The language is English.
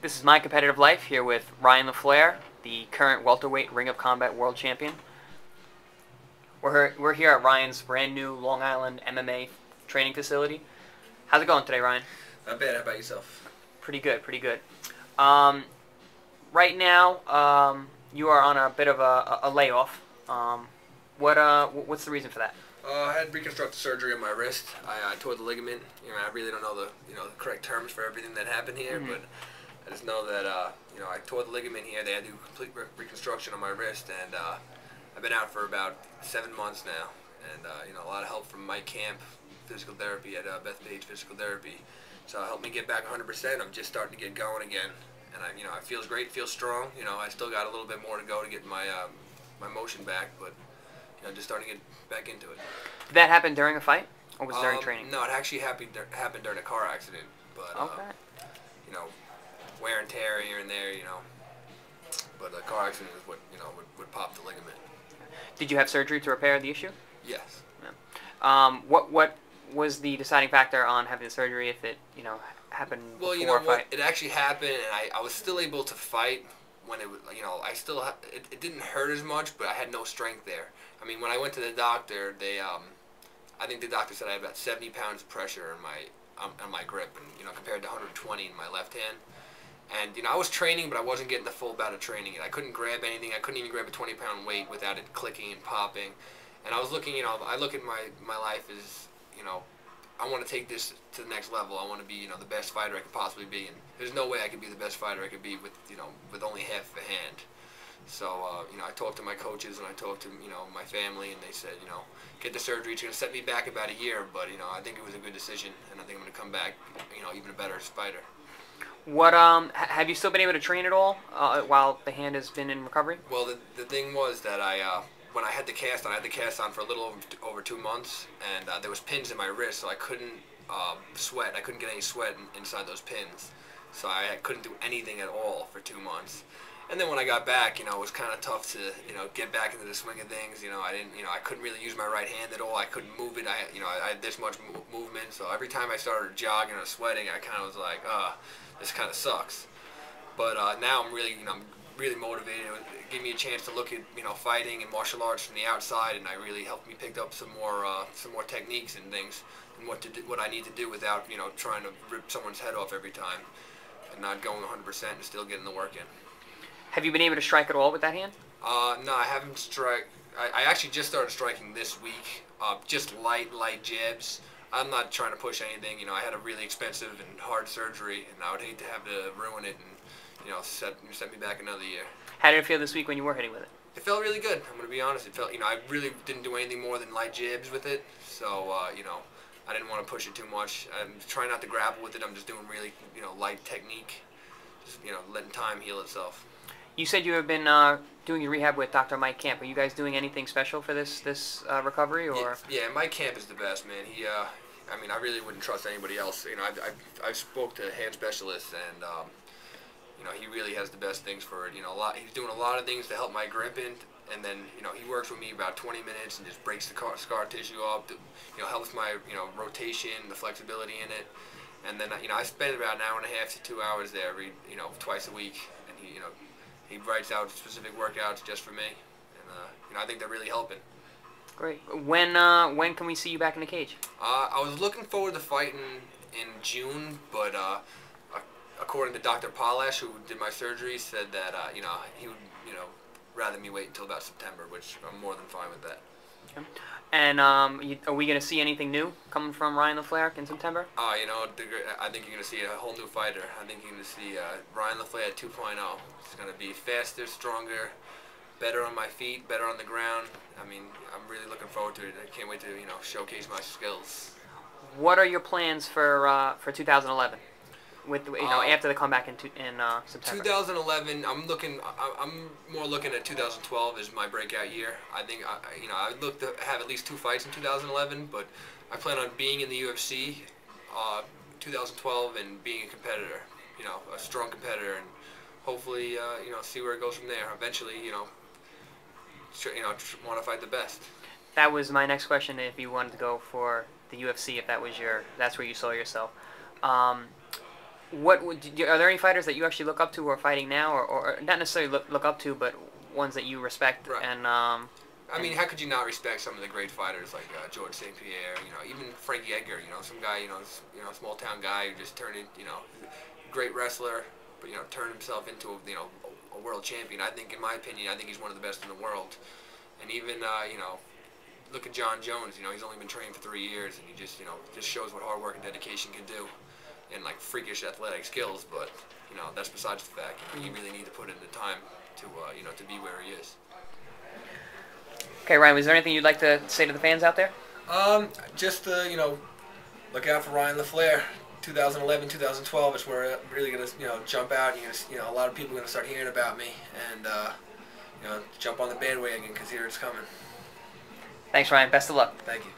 This is My Competitive Life here with Ryan LaFlare, the current welterweight Ring of Combat world champion. We're here at Ryan's brand new Long Island MMA training facility. How's it going today, Ryan? Not bad. How about yourself? Pretty good, pretty good. Right now, you are on a bit of a layoff. What's the reason for that? I had reconstructive surgery on my wrist. I tore the ligament. I really don't know the the correct terms for everything that happened here, but I just know that I tore the ligament here. They had to do complete reconstruction on my wrist, and I've been out for about 7 months now. And a lot of help from Mike Camp, physical therapy at Bethpage Physical Therapy. So it helped me get back 100%. I'm just starting to get going again, and it feels great, feels strong. I still got a little bit more to go to get my my motion back, but just starting to get back into it. Did that happen during a fight, or was it during training? No, it actually happened during a car accident. But okay. Wear and tear here and there, But a car accident is what would pop the ligament. Did you have surgery to repair the issue? Yes. Yeah. What was the deciding factor on having the surgery if it happened before a fight? It actually happened, and I was still able to fight when it was it didn't hurt as much, but I had no strength there. I mean, when I went to the doctor, I think the doctor said I had about 70 pounds of pressure on my grip, and compared to 120 in my left hand. And I was training, but I wasn't getting the full bout of training. I couldn't grab anything. I couldn't even grab a 20-pound weight without it clicking and popping. And I was looking, I look at my life as, I want to take this to the next level. I want to be, the best fighter I could possibly be. And there's no way I could be the best fighter I could be with only half a hand. So, I talked to my coaches and I talked to, my family, and they said, get the surgery. It's going to set me back about a year, but, I think it was a good decision, and I think I'm going to come back, even a better fighter. What have you still been able to train at all while the hand has been in recovery? Well, the thing was that when I had the cast on for a little over 2 months, and there was pins in my wrist, so I couldn't sweat. I couldn't get any sweat inside those pins, so I couldn't do anything at all for 2 months. And then when I got back, it was kind of tough to get back into the swing of things. I couldn't really use my right hand at all. I couldn't move it. I had this much movement, so every time I started jogging or sweating, I kind of was like, this kind of sucks. But now I'm really, I'm really motivated. It gave me a chance to look at, fighting and martial arts from the outside, and it really helped me pick up some more techniques and things, and what I need to do without, trying to rip someone's head off every time, and not going 100% and still getting the work in. Have you been able to strike at all with that hand? No, I haven't struck. I actually just started striking this week. Just light jabs. I'm not trying to push anything. I had a really expensive and hard surgery, and I would hate to have to ruin it and set me back another year. How did it feel this week when you were hitting with it? It felt really good. I'm gonna be honest. It felt I really didn't do anything more than light jabs with it. So I didn't want to push it too much. I'm trying not to grapple with it. I'm just doing really light technique. Just letting time heal itself. You said you have been doing your rehab with Dr. Mike Camp. Are you guys doing anything special for this recovery, or? Yeah, Mike Camp is the best, man. He, I really wouldn't trust anybody else. I've spoke to hand specialists, and he really has the best things for it. He's doing a lot of things to help my grip in, and then he works with me about 20 minutes and just breaks the scar tissue up. Helps my rotation, the flexibility in it, and then I spend about an hour and a half to 2 hours there twice a week, and he writes out specific workouts just for me, and I think they're really helping. Great. When can we see you back in the cage? I was looking forward to fighting in June, but according to Dr. Palash, who did my surgery, said that he would rather me wait until about September, which I'm more than fine with that. Okay. And are we going to see anything new coming from Ryan LaFlare in September? I think you're going to see a whole new fighter. I think you're going to see Ryan LaFlare 2.0. It's going to be faster, stronger, better on my feet, better on the ground. I'm really looking forward to it. I can't wait to showcase my skills. What are your plans for 2011? With after the comeback in September. 2011, I'm more looking at 2012 as my breakout year. I think I look to have at least 2 fights in 2011, but I plan on being in the UFC 2012 and being a competitor, a strong competitor, and hopefully see where it goes from there. Eventually, want to fight the best. That was my next question. If you wanted to go for the UFC, if that's where you saw yourself. Are there any fighters that you actually look up to who are fighting now, or not necessarily look up to, but ones that you respect? Right. And I mean, how could you not respect some of the great fighters like George St. Pierre? You know, even Frankie Edgar. You know, some guy. Small town guy who just turned in. Great wrestler, but turned himself into a world champion. I think, in my opinion, I think he's one of the best in the world. And even look at John Jones. He's only been training for 3 years, and he just shows what hard work and dedication can do, and like freakish athletic skills. But that's besides the fact. You really need to put in the time to to be where he is. Okay, Ryan, was there anything you'd like to say to the fans out there? Just look out for Ryan LaFlare. 2011, 2012 is where I'm really gonna jump out. A lot of people are gonna start hearing about me and jump on the bandwagon because here it's coming. Thanks, Ryan. Best of luck. Thank you.